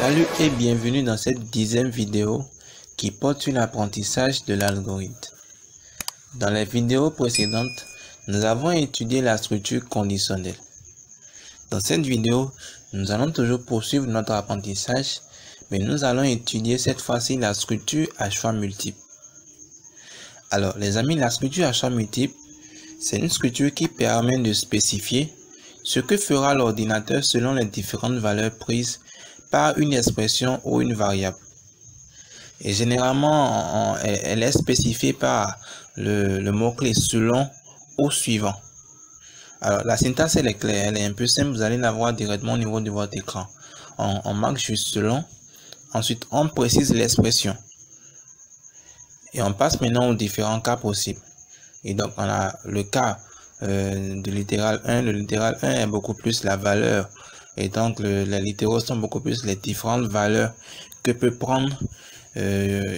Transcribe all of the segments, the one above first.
Salut et bienvenue dans cette 10e vidéo qui porte sur l'apprentissage de l'algorithme. Dans les vidéos précédentes, nous avons étudié la structure conditionnelle. Dans cette vidéo, nous allons toujours poursuivre notre apprentissage, mais nous allons étudier cette fois-ci la structure à choix multiples. Alors les amis, la structure à choix multiples, c'est une structure qui permet de spécifier ce que fera l'ordinateur selon les différentes valeurs prises par une expression ou une variable. Et généralement, elle est spécifiée par le mot-clé selon ou suivant. Alors, la syntaxe, elle est claire, elle est un peu simple, vous allez la voir directement au niveau de votre écran. On marque juste selon, ensuite on précise l'expression. Et on passe maintenant aux différents cas possibles. Et donc, on a le cas de littéral 1. Le littéral 1 est beaucoup plus la valeur. Et donc, les littéraux sont beaucoup plus les différentes valeurs que peut prendre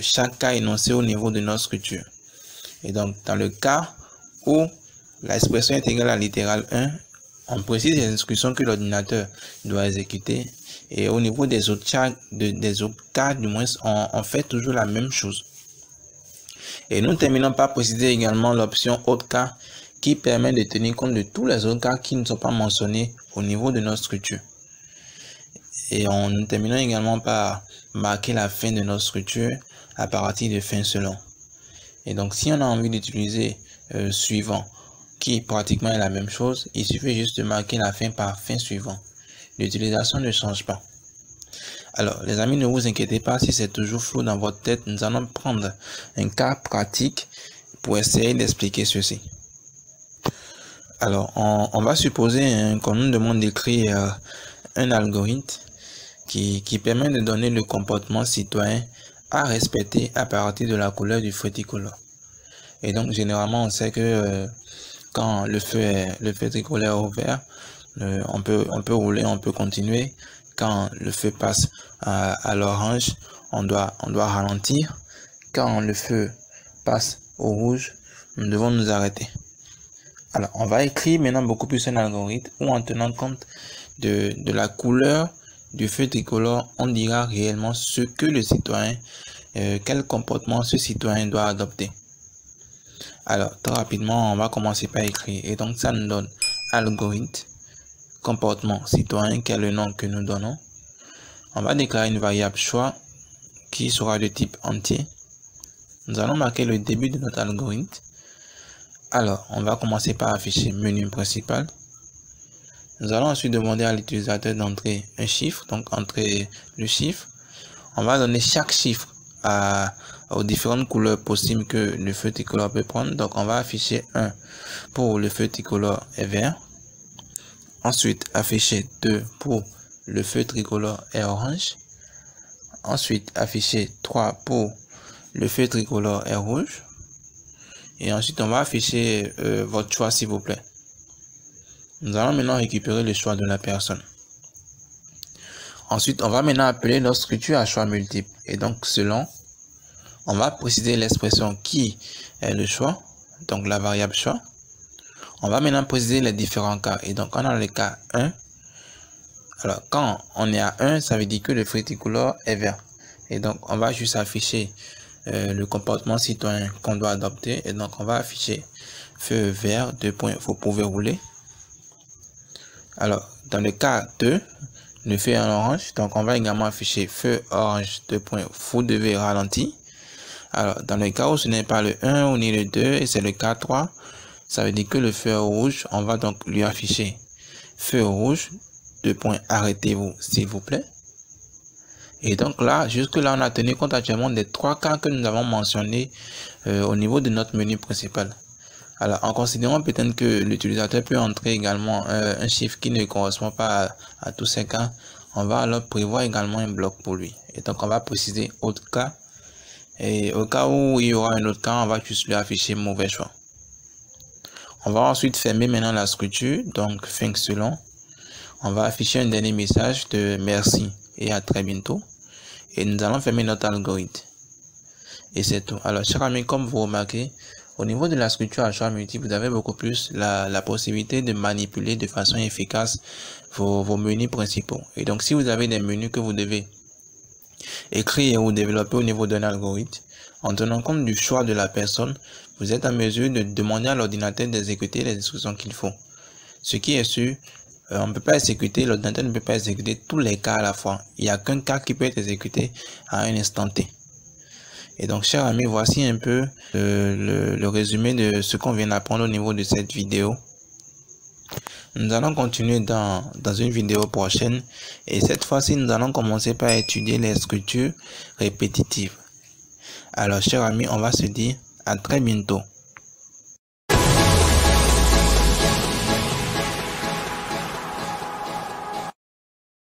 chaque cas énoncé au niveau de notre structure. Et donc, dans le cas où l'expression est égale à littéral 1, on précise les instructions que l'ordinateur doit exécuter. Et au niveau des autres cas, du moins, on fait toujours la même chose. Et nous terminons par préciser également l'option autre cas qui permet de tenir compte de tous les autres cas qui ne sont pas mentionnés au niveau de notre structure. Et nous terminons également par marquer la fin de notre structure à partir de fin selon. Et donc si on a envie d'utiliser suivant, qui pratiquement est la même chose, il suffit juste de marquer la fin par fin suivant. L'utilisation ne change pas. Alors les amis, ne vous inquiétez pas si c'est toujours flou dans votre tête, nous allons prendre un cas pratique pour essayer d'expliquer ceci. Alors on va supposer qu'on nous demande d'écrire un algorithme qui permet de donner le comportement citoyen à respecter à partir de la couleur du feu tricolore. Et donc généralement on sait que quand le feu tricolore est au vert, on peut rouler, on peut continuer. Quand le feu passe à l'orange, on doit ralentir. Quand le feu passe au rouge, nous devons nous arrêter. Alors, on va écrire maintenant beaucoup plus un algorithme où en tenant compte de la couleur du feu tricolore, on dira réellement ce que le citoyen, quel comportement ce citoyen doit adopter. Alors, très rapidement, on va commencer par écrire. Et donc, ça nous donne algorithme, comportement citoyen, qui est le nom que nous donnons. On va déclarer une variable choix qui sera de type entier. Nous allons marquer le début de notre algorithme. Alors, on va commencer par afficher menu principal. Nous allons ensuite demander à l'utilisateur d'entrer un chiffre, donc entrer le chiffre. On va donner chaque chiffre aux différentes couleurs possibles que le feu tricolore peut prendre. Donc, on va afficher 1 pour le feu tricolore est vert. Ensuite, afficher 2 pour le feu tricolore est orange. Ensuite, afficher 3 pour le feu tricolore est rouge. Et ensuite, on va afficher votre choix, s'il vous plaît. Nous allons maintenant récupérer le choix de la personne. Ensuite, on va maintenant appeler notre structure à choix multiples. Et donc, selon, on va préciser l'expression qui est le choix, donc la variable choix. On va maintenant préciser les différents cas. Et donc, on a le cas 1. Alors, quand on est à 1, ça veut dire que le feu tricolore est vert. Et donc, on va juste afficher le comportement citoyen qu'on doit adopter. Et donc, on va afficher feu vert, 2 points, vous pouvez rouler. Alors, dans le cas 2, le feu est en orange. Donc, on va également afficher feu orange, 2 points, vous devez ralentir. Alors, dans le cas où ce n'est pas le 1 ou ni le 2, et c'est le cas 3, ça veut dire que le feu est rouge. On va donc lui afficher feu rouge, 2 points, arrêtez-vous, s'il vous plaît. Et donc là, jusque là, on a tenu compte actuellement des 3 cas que nous avons mentionnés au niveau de notre menu principal. Alors, en considérant peut-être que l'utilisateur peut entrer également un chiffre qui ne correspond pas à tous ces cas, on va alors prévoir également un bloc pour lui. Et donc, on va préciser autre cas. Et au cas où il y aura un autre cas, on va juste lui afficher mauvais choix. On va ensuite fermer maintenant la structure, donc fin selon. On va afficher un dernier message de merci et à très bientôt. Et nous allons fermer notre algorithme. Et c'est tout. Alors, chers amis, comme vous remarquez, au niveau de la structure à choix multiple, vous avez beaucoup plus la possibilité de manipuler de façon efficace vos menus principaux. Et donc, si vous avez des menus que vous devez écrire ou développer au niveau d'un algorithme, en tenant compte du choix de la personne, vous êtes en mesure de demander à l'ordinateur d'exécuter les instructions qu'il faut. Ce qui est sûr, on ne peut pas exécuter, l'ordinateur ne peut pas exécuter tous les cas à la fois. Il n'y a qu'un cas qui peut être exécuté à un instant T. Et donc, chers amis, voici un peu le résumé de ce qu'on vient d'apprendre au niveau de cette vidéo. Nous allons continuer dans une vidéo prochaine. Et cette fois-ci, nous allons commencer par étudier les structures répétitives. Alors, chers amis, on va se dire à très bientôt.